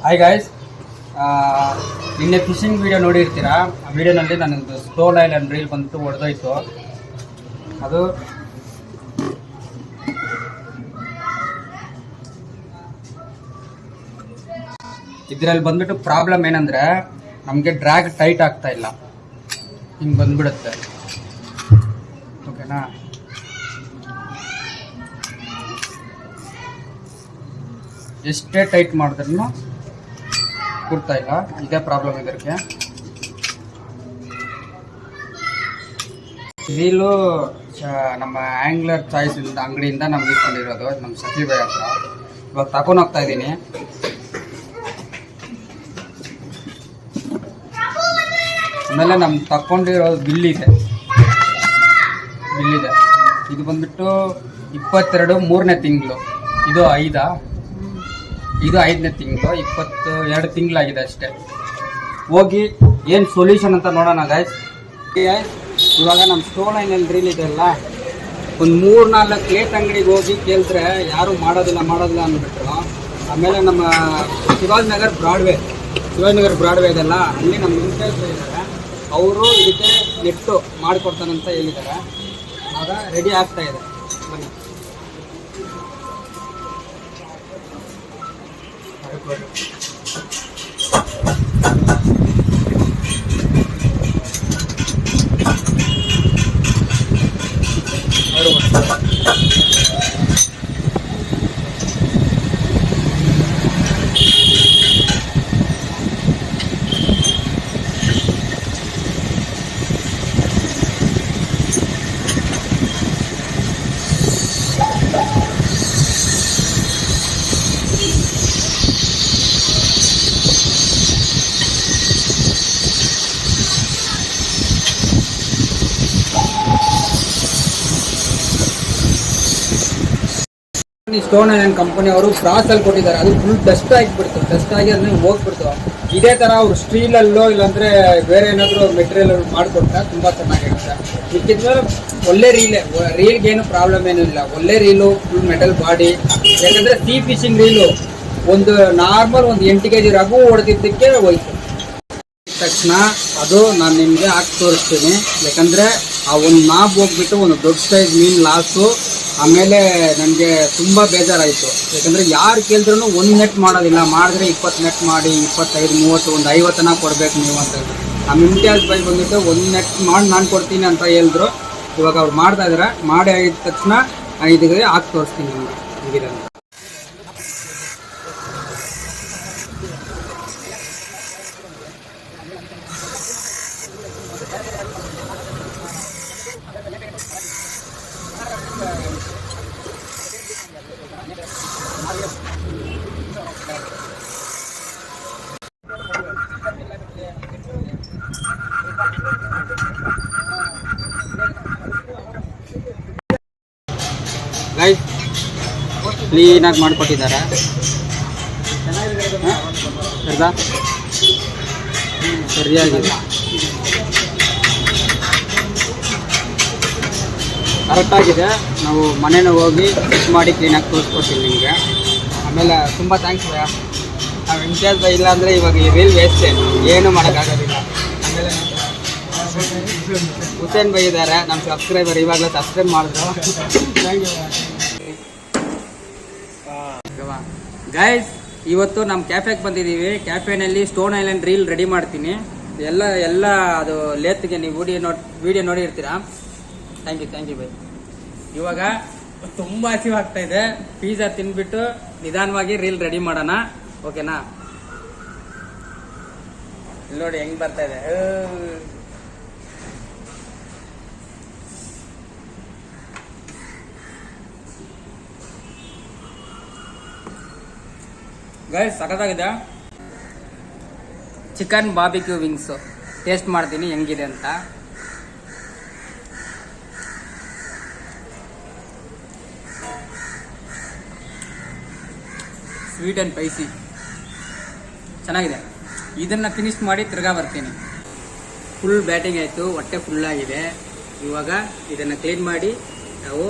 Hi guys, ನಿನ್ನೆ fishing video ನೋಡಿರ್ತೀರಾ. ಆ ವಿಡಿಯೋನಲ್ಲಿ ನನಗೆ ಸ್ಟೋನ್ ಐಲ್ಯಾಂಡ್ ರೀಲ್ ಬಂದ್ಬಿಟ್ಟು ಹೊಡೆದೋಯ್ತು. ಅದು ಇದರಲ್ಲಿ ಬಂದ್ಬಿಟ್ಟು ಪ್ರಾಬ್ಲಮ್ ಏನಂದರೆ ನಮಗೆ ಡ್ರ್ಯಾಗ್ ಟೈಟ್ ಆಗ್ತಾ ಇಲ್ಲ, ಹಿಂಗೆ ಬಂದ್ಬಿಡುತ್ತೆ. ಓಕೆನಾ, ಎಷ್ಟೇ ಟೈಟ್ ಮಾಡಿದ್ರೂ ಕೊಡ್ತಾ ಇಲ್ಲ. ಇದೇ ಪ್ರಾಬ್ಲಮ್ ಇದಕ್ಕೆ. ರೀಲು ನಮ್ಮ ಆ್ಯಂಗ್ಲರ್ ಚಾಯ್ಸ್ ಅಂಗಡಿಯಿಂದ ನಮ್ಗೆ ಇಸ್ಕೊಂಡಿರೋದು, ನಮ್ಮ ಸಖಿಬಾಯ್ ಹತ್ರ. ಇವಾಗ ತಗೊಂಡು ಹೋಗ್ತಾ ಇದ್ದೀನಿ. ಆಮೇಲೆ ನಮ್ಮ ತಗೊಂಡಿರೋ ಬಿಲ್ ಇದೆ. ಇದು ಬಂದ್ಬಿಟ್ಟು 22 3ನೇ ತಿಂಗಳು. ಇದು 5ನೇ ತಿಂಗಳು, 22 ತಿಂಗಳಾಗಿದೆ ಅಷ್ಟೇ. ಹೋಗಿ ಏನು ಸೊಲ್ಯೂಷನ್ ಅಂತ ನೋಡೋಣ ಗಾಯ್ಸ್. ಇವಾಗ ನಮ್ಮ ಸ್ಟೋನ್ ಐಲ್ಯಾಂಡ್ ರೀಲ್ ಇದೆಯಲ್ಲ, ಒಂದು 3-4 ಪ್ಲೇಟ್ ಅಂಗಡಿಗೆ ಹೋಗಿ ಕೇಳಿದ್ರೆ ಯಾರು ಮಾಡೋದಿಲ್ಲ ಅಂದ್ಬಿಟ್ರು. ಆಮೇಲೆ ನಮ್ಮ ಶಿವಾಜಿನಗರ್ ಬ್ರಾಡ್ವೇ ಇದೆಲ್ಲ, ಅಲ್ಲಿ ನಮ್ಮ ಇನ್ಫ್ಲೂಯೆನ್ಸ್ ಇದ್ದಾರೆ, ಅವರು ಇದಕ್ಕೆ ನೆಟ್ಟು ಮಾಡಿಕೊಡ್ತಾನಂತ ಹೇಳಿದ್ದಾರೆ. ಆಗ ರೆಡಿ ಆಗ್ತಾ ಇದೆ. ಬನ್ನಿ. ಸ್ಟೋನ್ ಐಲ್ಯಾಂಡ್ ಕಂಪನಿ ಅವರು ಫ್ರಾಸಲ್ಲಿ ಕೊಟ್ಟಿದ್ದಾರೆ. ಅದು ಫುಲ್ ಡಸ್ಟ್ ಆಗಿ ಅದನ್ನ ಹೋಗ್ಬಿಡ್ತು. ಇದೇ ಥರ ಅವರು ಸ್ಟೀಲಲ್ಲೋ ಇಲ್ಲಾಂದರೆ ಬೇರೆ ಏನಾದರೂ ಮೆಟೀರಿಯಲ್ ಮಾಡಿಕೊಟ್ರೆ ತುಂಬ ಚೆನ್ನಾಗಿರುತ್ತೆ. ಇದಕ್ಕಿಂತ ಒಳ್ಳೆ ರೀಲ್ಗೆ ಏನು ಪ್ರಾಬ್ಲಮ್ ಏನೂ ಇಲ್ಲ. ಒಳ್ಳೆ ರೀಲು, ಫುಲ್ ಮೆಟಲ್ ಬಾಡಿ. ಯಾಕಂದರೆ ಫಿಶಿಂಗ್ ರೀಲು ಒಂದು ನಾರ್ಮಲ್ 8 kg ರಘು ಹೊಡೆದಿದ್ದಕ್ಕೆ ಹೋಯ್ತು. ತಕ್ಷಣ ಅದು ನಾನು ನಿಮಗೆ ಹಾಕಿ ತೋರಿಸ್ತೀನಿ. ಯಾಕಂದರೆ ಆ ಒಂದು ನಾಬ್ ಹೋಗ್ಬಿಟ್ಟು ಒಂದು ದೊಡ್ಡ ಸೈಜ್ ಮೀನು ಲಾಸು. ಆಮೇಲೆ ನನಗೆ ತುಂಬ ಬೇಜಾರಾಯಿತು. ಯಾಕಂದರೆ ಯಾರು ಕೇಳಿದ್ರೂ ಒಂದು ನೆಟ್ ಮಾಡೋದಿಲ್ಲ, ಮಾಡಿದ್ರೆ 20 ನೆಟ್ ಮಾಡಿ 25 30 ಒಂದು 50 ಕೊಡಬೇಕು ನೀವು ಅಂತ ಹೇಳಿದ್ರು. ನಮ್ಮ ಇಮ್ತಿಯಾಜ್ ಬೈ ಬಂದುಬಿಟ್ಟು 1 ನೆಟ್ ಮಾಡಿ ನಾನು ಕೊಡ್ತೀನಿ ಅಂತ ಹೇಳಿದ್ರು. ಇವಾಗ ಅವ್ರು ಮಾಡ್ತಾಯಿದ್ದಾರೆ. ಮಾಡಿ ಆಗಿದ ತಕ್ಷಣ ಇದಕ್ಕೆ ಹಾಕಿ ತೋರಿಸ್ತೀನಿ ನಿಮಗೆ ಹೀಗಿದೆ ಅಂತ. ಗೈಸ್, ಕ್ಲೀನಾಗಿ ಮಾಡಿಕೊಟ್ಟಿದ್ದಾರೆ. ಸರಿಯಾಗಿದೆ, ಕರೆಕ್ಟಾಗಿದೆ. ನಾವು ಮನೇನ ಹೋಗಿ ಚೆಕ್ ಮಾಡಿ ಕ್ಲೀನಾಗಿ ತೋರಿಸ್ಕೊಡ್ತೀನಿ ನಿಮಗೆ. ಆಮೇಲೆ ತುಂಬ ಥ್ಯಾಂಕ್ಸ್ ಭಯ. ನಾವು ಇನ್ಚಾರ್ಜ್ ಬೈ ಇಲ್ಲ ಅಂದರೆ ಇವಾಗ ಈ ರೀಲ್ ವೇಸ್ಟೇ, ಏನೂ ಮಾಡೋಕ್ಕಾಗೋದಿಲ್ಲ. ಆಮೇಲೆ ಹುಸೇನ್ ಬೈ ಇದ್ದಾರೆ, ನಮ್ಮ ಸಬ್ಸ್ಕ್ರೈಬರ್, ಇವಾಗಲೇ ಸಬ್ಸ್ಕ್ರೈಬ್ ಮಾಡಿದ್ರು. ಗೈಸ್, ಇವತ್ತು ನಮ್ಮ ಕ್ಯಾಫೆಗೆ ಬಂದಿದ್ದೀವಿ. ಕ್ಯಾಫೆನಲ್ಲಿ ಸ್ಟೋನ್ ಐಲ್ಯಾಂಡ್ ರೀಲ್ ರೆಡಿ ಮಾಡ್ತೀನಿ. ಎಲ್ಲ ಅದು ಲೇತ್ಗೆ ನೀವು ವಿಡಿಯೋ ನೋಡಿರ್ತೀರಾ. Thank you bye. ಇವಾಗ ತುಂಬ ಹಸಿವಾಗ್ತಾ ಇದೆ. ಪಿಜ್ಜಾ ತಿಂದ್ಬಿಟ್ಟು ನಿಧಾನವಾಗಿ ರೀಲ್ ರೆಡಿ ಮಾಡೋಣ. ಓಕೆನಾ? ಇಲ್ಲಿ ನೋಡಿ ಹೆಂಗೆ ಬರ್ತಾ ಇದೆ. ಗೈಸ್, ಸಖತ್ತಾಗಿದೆ. ಚಿಕನ್ ಬಾರ್ಬಿಕ್ಯೂ ವಿಂಗ್ಸ್ ಟೇಸ್ಟ್ ಮಾಡ್ತೀನಿ ಹೆಂಗಿದೆ ಅಂತ. ಸ್ವೀಟ್ ಆ್ಯಂಡ್ ಸ್ಪೈಸಿ ಚೆನ್ನಾಗಿದೆ. ಇದನ್ನು ಫಿನಿಶ್ ಮಾಡಿ ತಿರ್ಗಾ ಬರ್ತೀನಿ. ಫುಲ್ ಬ್ಯಾಟಿಂಗ್ ಆಯಿತು, ಹೊಟ್ಟೆ ಫುಲ್ಲಾಗಿದೆ. ಇವಾಗ ಇದನ್ನು ಕ್ಲೀನ್ ಮಾಡಿ ನಾವು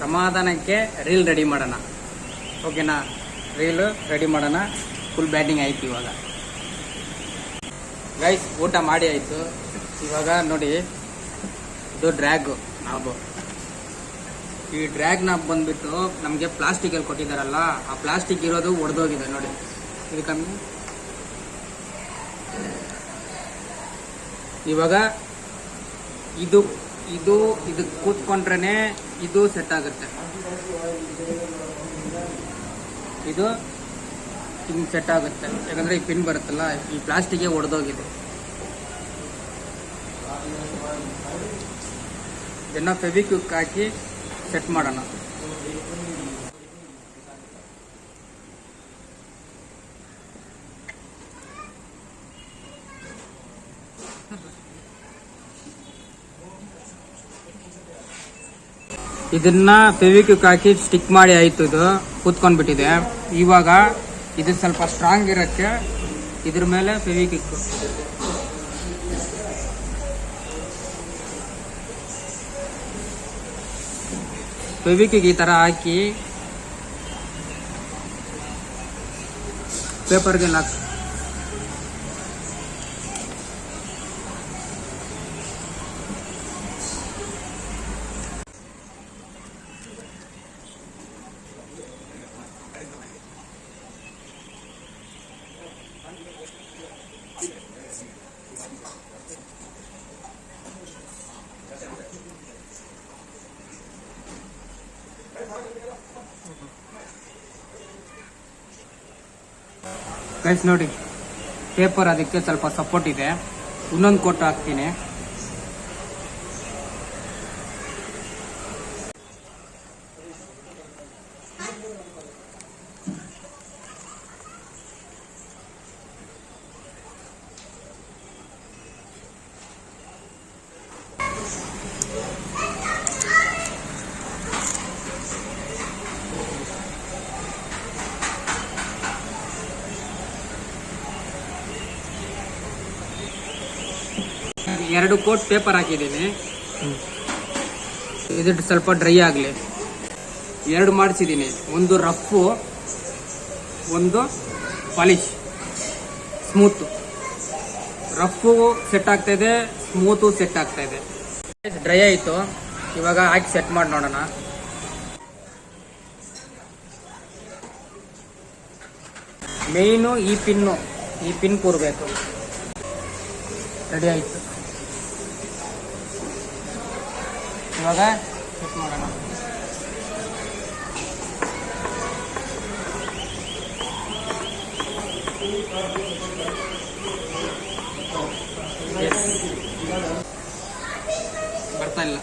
ಸಮಾಧಾನಕ್ಕೆ ರೀಲ್ ರೆಡಿ ಮಾಡೋಣ. ಓಕೆನಾ? ರೀಲ್ ರೆಡಿ ಮಾಡೋಣ. ಫುಲ್ ಬ್ಯಾಟಿಂಗ್ ಆಯ್ತು. ಇವಾಗ ಗೈಸ್ ಊಟ ಮಾಡಿ ಆಯಿತು. ಇವಾಗ ನೋಡಿ ಇದು ಡ್ರ್ಯಾಗ್ ನಾಬು. ಈ ಡ್ರ್ಯಾಗ್ ನಾಬ್ ಬಂದ್ಬಿಟ್ಟು ನಮಗೆ ಪ್ಲಾಸ್ಟಿಕಲ್ಲಿ ಕೊಟ್ಟಿದ್ದಾರಲ್ಲ, ಆ ಪ್ಲಾಸ್ಟಿಕ್ ಇರೋದು ಒಡೆದೋಗಿದೆ ನೋಡಿ. ಇದು ಕಮ್ಮಿ. ಇವಾಗ ಇದು ಇದು ಇದಕ್ಕೆ ಕೂತ್ಕೊಂಡ್ರೆ ಇದು ಸೆಟ್ ಆಗುತ್ತೆ. ಇದು ಹಿಂಗೆ ಸೆಟ್ ಆಗುತ್ತೆ, ಯಾಕಂದರೆ ಈ ಪಿನ್ ಬರುತ್ತಲ್ಲ, ಈ ಪ್ಲಾಸ್ಟಿಕ್ಗೆ ಒಡೆದೋಗಿದೆ. ಇದನ್ನು ಫೆವಿಕ್ವಿಕ್ ಹಾಕಿ ಸೆಟ್ ಮಾಡೋಣ. ಇದನ್ನ ಫೆವಿಕ್ವಿಕ್ ಹಾಕಿ ಸ್ಟಿಕ್ ಮಾಡಿ ಆಯ್ತು. ಇದು ಕೂತ್ಕೊಂಡ್ಬಿಟ್ಟಿದೆ. ಇವಾಗ ಇದು ಸ್ವಲ್ಪ ಸ್ಟ್ರಾಂಗ್ ಇರಕ್ಕೆ ಇದ್ರ ಮೇಲೆ ಫೆವಿಕ್ವಿಕ್ ಈ ತರ ಹಾಕಿ ಪೇಪರ್ಗೆ ಲಾಕ್. ಗೈಸ್ ನೋಡಿ, ಪೇಪರ್ ಅದಕ್ಕೆ ಸ್ವಲ್ಪ ಸಪೋರ್ಟ್ ಇದೆ. ಇನ್ನೊಂದು ಕೋಟ್ ಹಾಕ್ತೀನಿ. ಎರಡು ಕೋಟ್ ಪೇಪರ್ ಹಾಕಿದ್ದೀನಿ. ಇದು ಸ್ವಲ್ಪ ಡ್ರೈ ಆಗಲಿ. ಎರಡು ಮಾಡಿಸಿದ್ದೀನಿ, ಒಂದು ರಫು, ಒಂದು ಪಾಲಿಶ್. ಸ್ಮೂತ್ ರಫು ಸೆಟ್ ಆಗ್ತಾ ಇದೆ, ಸ್ಮೂತು ಸೆಟ್ ಆಗ್ತಾ ಇದೆ. ಡ್ರೈ ಆಯಿತು. ಇವಾಗ ಹಾಕಿ ಸೆಟ್ ಮಾಡಿ ನೋಡೋಣ. ಮೇಯ್ನು ಈ ಪಿನ್ ಕೂರಬೇಕು. ರೆಡಿ ಆಯಿತು. ಇವಾಗ ಚೆಕ್ ಮಾಡೋಣ. ಬರ್ತಾ ಇಲ್ಲ.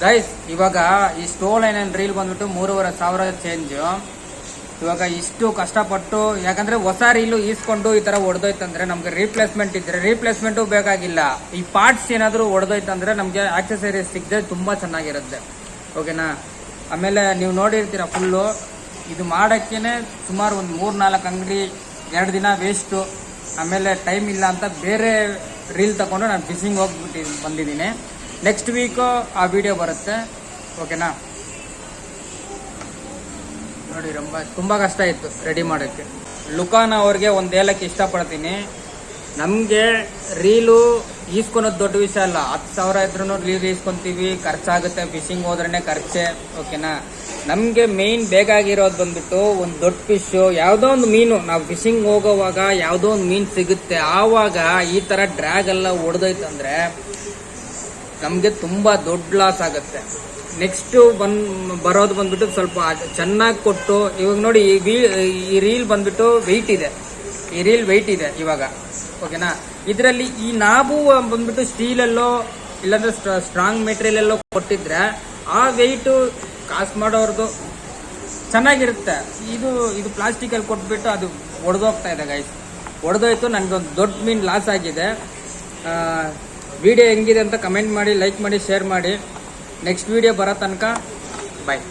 ಗೈಸ್ ಇವಾಗ ಈ ಸ್ಟೋಲ್ ಲೈನ್ ಅಂಡ್ ರೀಲ್ ಬಂದ್ಬಿಟ್ಟು 3,500 ಚೇಂಜ್. ಇವಾಗ ಇಷ್ಟು ಕಷ್ಟಪಟ್ಟು, ಯಾಕಂದ್ರೆ ಹೊಸ ರೀಲು ಈಸ್ಕೊಂಡು ಈ ತರ ಹೊಡೆದೋಯ್ತಂದ್ರೆ ನಮ್ಗೆ ರೀಪ್ಲೇಸ್ಮೆಂಟ್ ಇದ್ರೆ ರೀಪ್ಲೇಸ್ಮೆಂಟು ಬೇಕಾಗಿಲ್ಲ. ಈ ಪಾರ್ಟ್ಸ್ ಏನಾದ್ರು ಹೊಡೆದೋಯ್ತಂದ್ರೆ ನಮ್ಗೆ ಆಕ್ಸೆಸರೀಸ್ ಸಿಗದೆ ತುಂಬಾ ಚೆನ್ನಾಗಿರುತ್ತೆ. ಓಕೆನಾ. ಆಮೇಲೆ ನೀವು ನೋಡಿರ್ತೀರ ಫುಲ್ಲು ಇದು ಮಾಡೋಕ್ಕೇನೆ ಸುಮಾರು ಒಂದು 3-4 ಅಂಗಡಿ 2 ದಿನ ವೇಸ್ಟು. ಆಮೇಲೆ ಟೈಮ್ ಇಲ್ಲ ಅಂತ ಬೇರೆ ರೀಲ್ ತಗೊಂಡು ನಾನು ಫಿಶಿಂಗ್ ಬಂದಿದ್ದೀನಿ. ನೆಕ್ಸ್ಟ್ ವೀಕು ಆ ವಿಡಿಯೋ ಬರುತ್ತೆ. ಓಕೆನಾ. ನೋಡಿ ತುಂಬ ಕಷ್ಟ ಇತ್ತು ರೆಡಿ ಮಾಡೋಕ್ಕೆ. ಲುಕಾನ್ ಅವ್ರಿಗೆ ಒಂದು ಹೇಳಕ್ಕೆ ಇಷ್ಟಪಡ್ತೀನಿ, ನಮಗೆ ರೀಲು ಈಸ್ಕೊಳೋದು ದೊಡ್ಡ ವಿಷಯ ಅಲ್ಲ. 10,000 ಇದ್ರೂ ರೀಲ್ ಈಸ್ಕೊತೀವಿ, ಖರ್ಚಾಗುತ್ತೆ. ಫಿಶಿಂಗ್ ಹೋದ್ರೇ ಖರ್ಚೆ. ಓಕೆನಾ. ನಮಗೆ ಮೇಯ್ನ್ ಬೇಕಾಗಿರೋದು ಬಂದ್ಬಿಟ್ಟು ಒಂದು ದೊಡ್ಡ ಫಿಶ್ಶು, ಯಾವುದೋ ಒಂದು ಮೀನು. ನಾವು ಫಿಶಿಂಗ್ ಹೋಗೋವಾಗ ಯಾವುದೋ ಒಂದು ಮೀನು ಸಿಗುತ್ತೆ, ಆವಾಗ ಈ ಥರ ಡ್ರ್ಯಾಗ್ ಎಲ್ಲ ಹೊಡೆದೋಯ್ತಂದ್ರೆ ನಮಗೆ ತುಂಬ ದೊಡ್ಡ ಲಾಸ್ ಆಗುತ್ತೆ. ನೆಕ್ಸ್ಟ್ ಬರೋದು ಬಂದ್ಬಿಟ್ಟು ಸ್ವಲ್ಪ ಚೆನ್ನಾಗಿ ಕೊಟ್ಟು, ಇವಾಗ ನೋಡಿ ಈ ರೀಲ್ ಬಂದ್ಬಿಟ್ಟು ವೆಯ್ಟ್ ಇದೆ. ಈ ರೀಲ್ ವೆಯ್ಟ್ ಇದೆ ಇವಾಗ. ಓಕೆನಾ. ಇದರಲ್ಲಿ ಈ ನಾಬು ಬಂದ್ಬಿಟ್ಟು ಸ್ಟೀಲಲ್ಲೋ ಇಲ್ಲಾಂದ್ರೆ ಸ್ಟ್ರಾಂಗ್ ಮೆಟೀರಿಯಲ್ ಎಲ್ಲೋ ಕೊಟ್ಟಿದ್ರೆ ಆ ವೆಯ್ಟು ಕಾಸು ಮಾಡೋರ್ದು ಚೆನ್ನಾಗಿರುತ್ತೆ. ಇದು ಪ್ಲಾಸ್ಟಿಕಲ್ಲಿ ಕೊಟ್ಬಿಟ್ಟು ಅದು ಒಡೆದೋಗ್ತಾ ಇದೆ ಗೈಸ್. ಒಡೆದೋಯ್ತು, ನನಗೊಂದು ದೊಡ್ಡ ಮೀನು ಲಾಸ್ ಆಗಿದೆ. ವಿಡಿಯೋ ಹೆಂಗಿದೆ ಅಂತ ಕಮೆಂಟ್ ಮಾಡಿ, ಲೈಕ್ ಮಾಡಿ, ಶೇರ್ ಮಾಡಿ. ನೆಕ್ಸ್ಟ್ ವಿಡಿಯೋ ಬರೋ ತನಕ ಬಾಯ್.